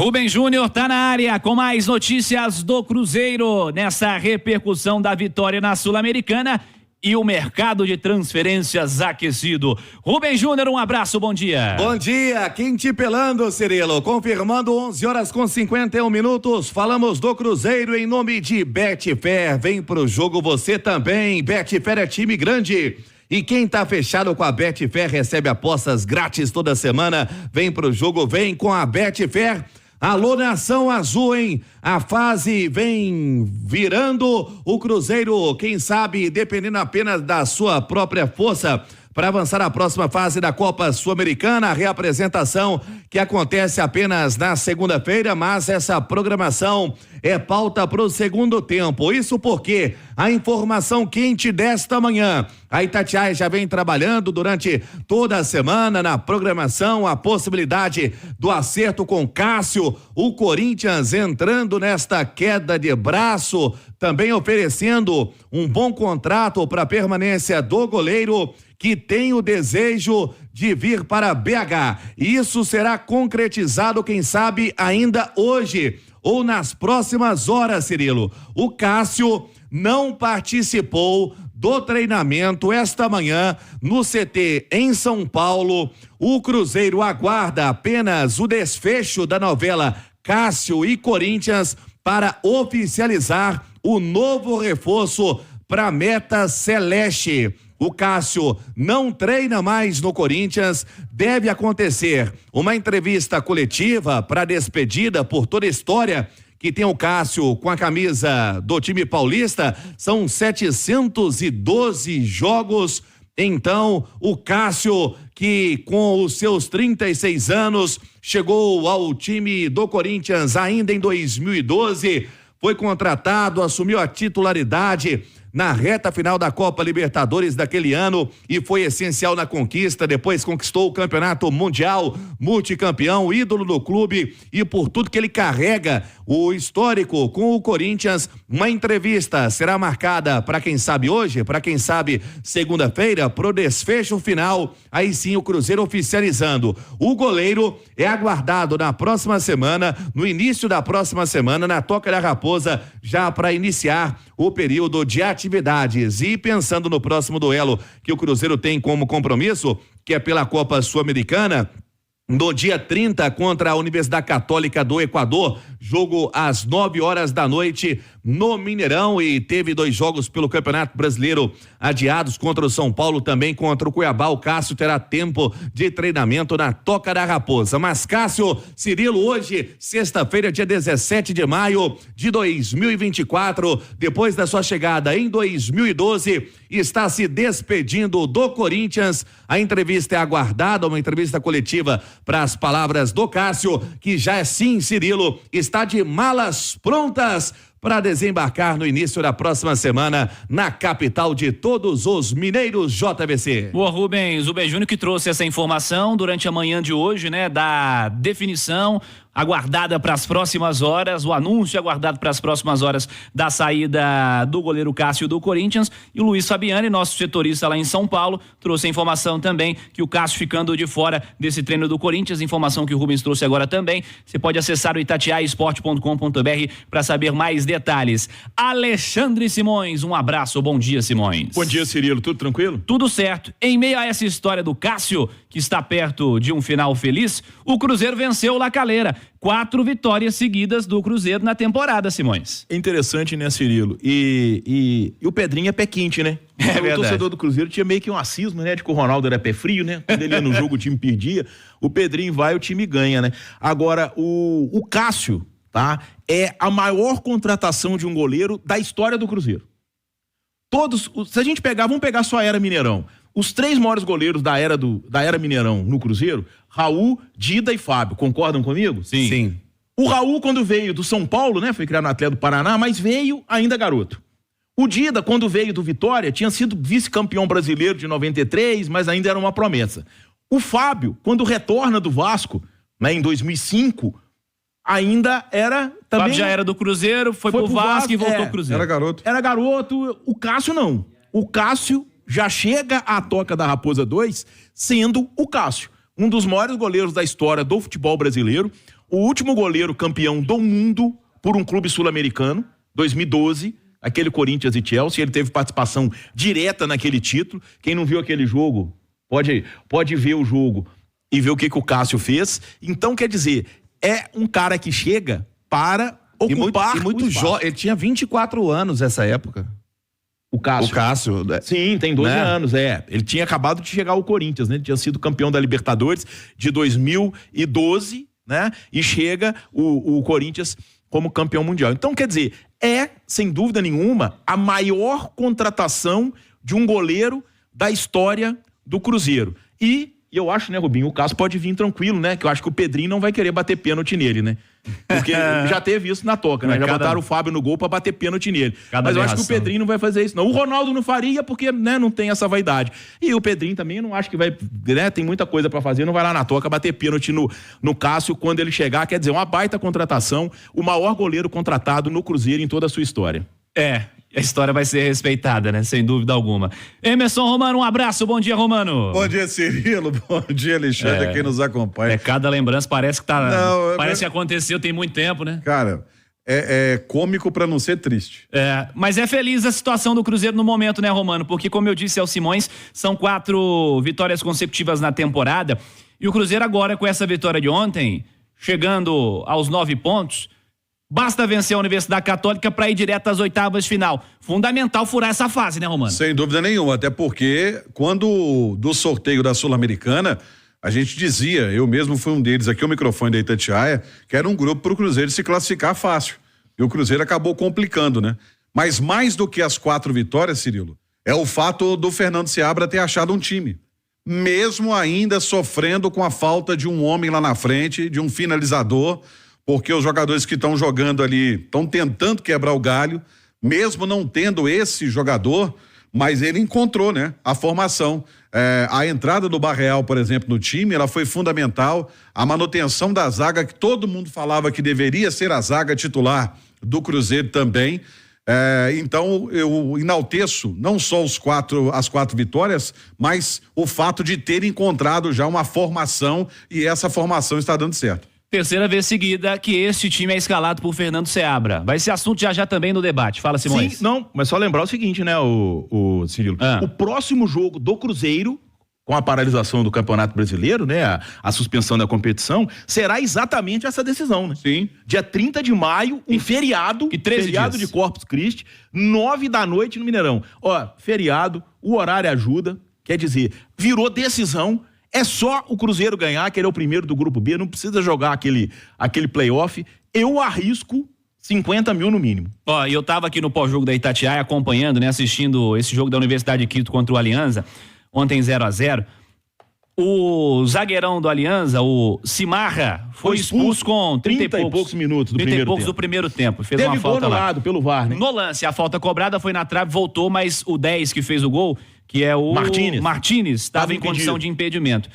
Rubens Júnior tá na área com mais notícias do Cruzeiro nessa repercussão da vitória na Sul-Americana e o mercado de transferências aquecido. Rubens Júnior, um abraço, bom dia. Bom dia, quente pelando, Cirilo, confirmando 11h51. Falamos do Cruzeiro em nome de Betfair. Vem pro jogo você também. Betfair é time grande. E quem tá fechado com a Betfair recebe apostas grátis toda semana. Vem pro jogo, vem com a Betfair. Alô, nação azul, hein? A fase vem virando o Cruzeiro, quem sabe, dependendo apenas da sua própria força, para avançar à próxima fase da Copa Sul-Americana. A reapresentação que acontece apenas na segunda-feira, mas essa programação é pauta para o segundo tempo. Isso porque a informação quente desta manhã, a Itatiaia já vem trabalhando durante toda a semana na programação, a possibilidade do acerto com Cássio, o Corinthians entrando nesta queda de braço, também oferecendo um bom contrato para a permanência do goleiro, que tem o desejo de vir para BH. Isso será concretizado, quem sabe, ainda hoje ou nas próximas horas, Cirilo. O Cássio não participou do treinamento esta manhã no CT em São Paulo. O Cruzeiro aguarda apenas o desfecho da novela Cássio e Corinthians para oficializar o novo reforço para a meta celeste. O Cássio não treina mais no Corinthians. Deve acontecer uma entrevista coletiva para despedida por toda a história que tem o Cássio com a camisa do time paulista. São 712 jogos. Então, o Cássio, que com os seus 36 anos chegou ao time do Corinthians ainda em 2012, foi contratado, assumiu a titularidade na reta final da Copa Libertadores daquele ano e foi essencial na conquista. Depois conquistou o campeonato mundial, multicampeão, ídolo do clube, e por tudo que ele carrega, o histórico com o Corinthians. Uma entrevista será marcada para quem sabe hoje, para quem sabe segunda-feira, pro desfecho final. Aí sim o Cruzeiro oficializando. O goleiro é aguardado na próxima semana, no início da próxima semana, na Toca da Raposa, já para iniciar o período de atividades. E pensando no próximo duelo que o Cruzeiro tem como compromisso, que é pela Copa Sul-Americana, no dia 30 contra a Universidade Católica do Equador, jogo às 9h no Mineirão, e teve 2 jogos pelo Campeonato Brasileiro adiados, contra o São Paulo, também contra o Cuiabá. O Cássio terá tempo de treinamento na Toca da Raposa. Mas Cássio, Cirilo, hoje, sexta-feira, dia 17 de maio de 2024, depois da sua chegada em 2012, está se despedindo do Corinthians. A entrevista é aguardada, uma entrevista coletiva para as palavras do Cássio, que já é sim, Cirilo, está de malas prontas para desembarcar no início da próxima semana na capital de todos os mineiros, JVC. Boa, Rubens. O Júnior que trouxe essa informação durante a manhã de hoje, né, da definição aguardada para as próximas horas, o anúncio aguardado para as próximas horas da saída do goleiro Cássio do Corinthians. E o Luiz Fabiani, nosso setorista lá em São Paulo, trouxe a informação também que o Cássio ficando de fora desse treino do Corinthians, informação que o Rubens trouxe agora também. Você pode acessar o itatiaesporte.com.br para saber mais detalhes. Alexandre Simões, um abraço, bom dia, Simões. Bom dia, Cirilo, tudo tranquilo? Tudo certo. Em meio a essa história do Cássio, que está perto de um final feliz, o Cruzeiro venceu o La Calera. 4 vitórias seguidas do Cruzeiro na temporada, Simões. Interessante, né, Cirilo? E o Pedrinho é pé quente, né? É verdade. O torcedor do Cruzeiro tinha meio que um acismo, né? De que o Ronaldo era pé frio, né? Quando ele ia no jogo, o time perdia. O Pedrinho vai, o time ganha, né? Agora, o Cássio, tá? É a maior contratação de um goleiro da história do Cruzeiro. Se a gente pegar, vamos pegar só a era Mineirão. Os 3 maiores goleiros da era Mineirão no Cruzeiro, Raul, Dida e Fábio, concordam comigo? Sim. O Raul, quando veio do São Paulo, né, foi criado no Atlético do Paraná, mas veio ainda garoto. O Dida, quando veio do Vitória, tinha sido vice-campeão brasileiro de 93, mas ainda era uma promessa. O Fábio, quando retorna do Vasco, né, em 2005, ainda era também... Fábio já era do Cruzeiro, foi pro Vasco e voltou pro Cruzeiro. Era garoto. O Cássio não. O Cássio já chega à Toca da Raposa 2 sendo o Cássio, um dos maiores goleiros da história do futebol brasileiro. o último goleiro campeão do mundo por um clube sul-americano, 2012, aquele Corinthians e Chelsea. Ele teve participação direta naquele título. Quem não viu aquele jogo, pode ver o jogo e ver o que o Cássio fez. Então, quer dizer, é um cara que chega para ocupar muito jovem. Ele tinha 24 anos nessa época. O Cássio. Sim, tem 12 anos, Ele tinha acabado de chegar ao Corinthians, né? Ele tinha sido campeão da Libertadores de 2012, né? E chega o Corinthians como campeão mundial. Então, quer dizer, sem dúvida nenhuma, a maior contratação de um goleiro da história do Cruzeiro. E eu acho, né, Rubinho, o Cássio pode vir tranquilo, né? Que eu acho que o Pedrinho não vai querer bater pênalti nele, né? Porque já teve isso na toca, né? Já botaram o Fábio no gol pra bater pênalti nele. Mas eu acho que o Pedrinho não vai fazer isso, não. O Ronaldo não faria porque, né, não tem essa vaidade. E o Pedrinho também, eu não acho que vai, né? Tem muita coisa pra fazer, não vai lá na toca bater pênalti no Cássio quando ele chegar. Quer dizer, uma baita contratação, o maior goleiro contratado no Cruzeiro em toda a sua história. A história vai ser respeitada, né? Sem dúvida alguma. Emerson Romano, um abraço. Bom dia, Romano. Bom dia, Cirilo. Bom dia, Alexandre, quem nos acompanha. Cada lembrança parece que parece que aconteceu tem muito tempo, né? Cara, é cômico pra não ser triste. Mas é feliz a situação do Cruzeiro no momento, né, Romano? Porque, como eu disse ao Simões, são 4 vitórias consecutivas na temporada. E o Cruzeiro agora, com essa vitória de ontem, chegando aos 9 pontos... Basta vencer a Universidade Católica para ir direto às 8ª de final. Fundamental furar essa fase, né, Romano? Sem dúvida nenhuma, até porque quando do sorteio da Sul-Americana, a gente dizia, eu mesmo fui um deles aqui, o microfone da Itatiaia, que era um grupo para o Cruzeiro se classificar fácil. E o Cruzeiro acabou complicando, né? Mas mais do que as 4 vitórias, Cirilo, é o fato do Fernando Seabra ter achado um time. Mesmo ainda sofrendo com a falta de um homem lá na frente, de um finalizador, porque os jogadores que estão jogando ali estão tentando quebrar o galho, mesmo não tendo esse jogador, mas ele encontrou, né, a formação. A entrada do Barreal, por exemplo, no time, ela foi fundamental. A manutenção da zaga, que todo mundo falava que deveria ser a zaga titular do Cruzeiro também. Então eu enalteço não só as 4 vitórias, mas o fato de ter encontrado já uma formação, e essa formação está dando certo. Terceira vez seguida que este time é escalado por Fernando Seabra. Vai ser assunto já também no debate. Fala, Simões. Sim, não, mas só lembrar o seguinte, né, o Cirilo. O próximo jogo do Cruzeiro, com a paralisação do Campeonato Brasileiro, né, a suspensão da competição, será exatamente essa decisão, né? Sim. Dia 30 de maio, um feriado, feriado de Corpus Christi, 9 da noite no Mineirão. Feriado, o horário ajuda, quer dizer, virou decisão. É só o Cruzeiro ganhar, que ele é o primeiro do Grupo B, não precisa jogar aquele playoff. Eu arrisco 50 mil no mínimo. E eu tava aqui no pós-jogo da Itatiaia acompanhando, né, assistindo esse jogo da Universidade de Quito contra o Alianza, ontem 0-0. O zagueirão do Alianza, o Cimarra, foi expulso com 30 e poucos minutos do primeiro tempo. Fez uma falta lá. Anulado pelo VAR, né? No lance, a falta cobrada foi na trave, voltou, mas o 10 que fez o gol, que é o Martínez, estava em condição de impedimento.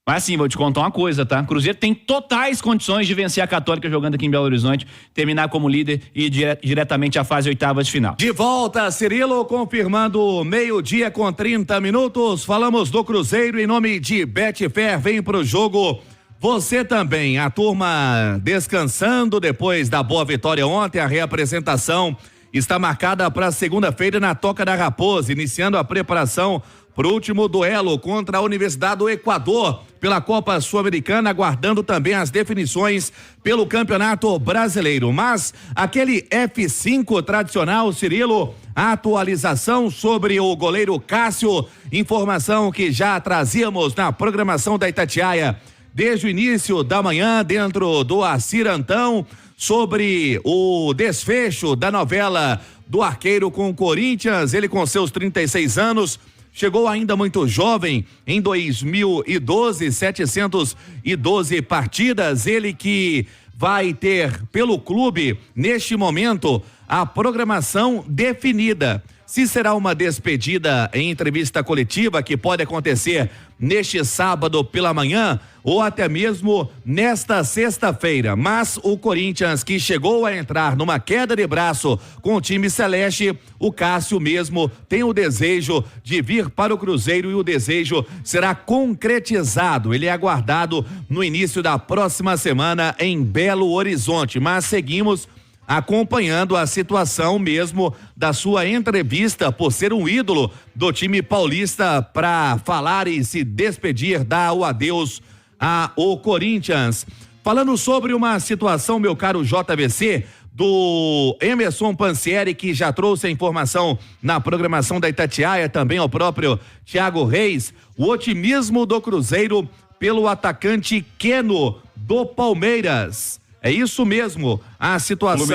Mas assim, vou te contar uma coisa, tá? Cruzeiro tem totais condições de vencer a Católica jogando aqui em Belo Horizonte, terminar como líder e ir diretamente à fase 8ª de final. De volta, Cirilo, confirmando 12:30 com 30 minutos. Falamos do Cruzeiro em nome de Betfair. Vem pro jogo você também. A turma descansando depois da boa vitória ontem. A reapresentação está marcada para segunda-feira na Toca da Raposa, iniciando a preparação para o último duelo contra a Universidade do Equador pela Copa Sul-Americana, aguardando também as definições pelo Campeonato Brasileiro. Mas aquele F5 tradicional, Cirilo, a atualização sobre o goleiro Cássio, informação que já trazíamos na programação da Itatiaia desde o início da manhã dentro do Acirantão, sobre o desfecho da novela do arqueiro com o Corinthians. Ele, com seus 36 anos, chegou ainda muito jovem em 2012, 712 partidas. Ele que vai ter pelo clube, neste momento, a programação definida. se será uma despedida em entrevista coletiva que pode acontecer neste sábado pela manhã ou até mesmo nesta sexta-feira. Mas o Corinthians, que chegou a entrar numa queda de braço com o time celeste, o Cássio mesmo tem o desejo de vir para o Cruzeiro e o desejo será concretizado. Ele é aguardado no início da próxima semana em Belo Horizonte, mas seguimos acompanhando a situação mesmo da sua entrevista por ser um ídolo do time paulista para falar e se despedir, dar o adeus ao Corinthians. Falando sobre uma situação, meu caro JVC, do Emerson Pansieri, que já trouxe a informação na programação da Itatiaia, também ao próprio Thiago Reis, o otimismo do Cruzeiro pelo atacante Keno do Palmeiras. É isso mesmo, a situação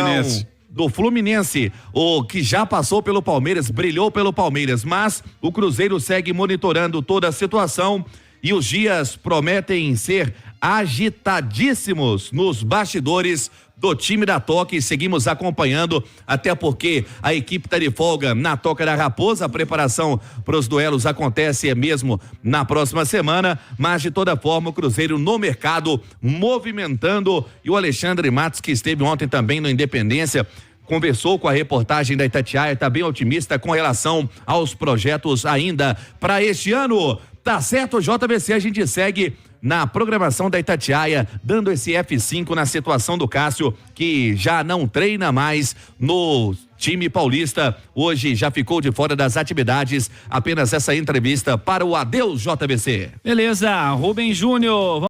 do Fluminense, o que já passou pelo Palmeiras, brilhou pelo Palmeiras, mas o Cruzeiro segue monitorando toda a situação e os dias prometem ser agitadíssimos nos bastidores do time da Toca e seguimos acompanhando, até porque a equipe está de folga na Toca da Raposa. A preparação para os duelos acontece mesmo na próxima semana, mas de toda forma o Cruzeiro no mercado movimentando, e o Alexandre Matos, que esteve ontem também no Independência, conversou com a reportagem da Itatiaia, está bem otimista com relação aos projetos ainda para este ano. Tá certo, JVC, a gente segue na programação da Itatiaia, dando esse F5 na situação do Cássio, que já não treina mais no time paulista, hoje já ficou de fora das atividades, apenas essa entrevista para o adeus, JVC. Beleza, Rubem Júnior.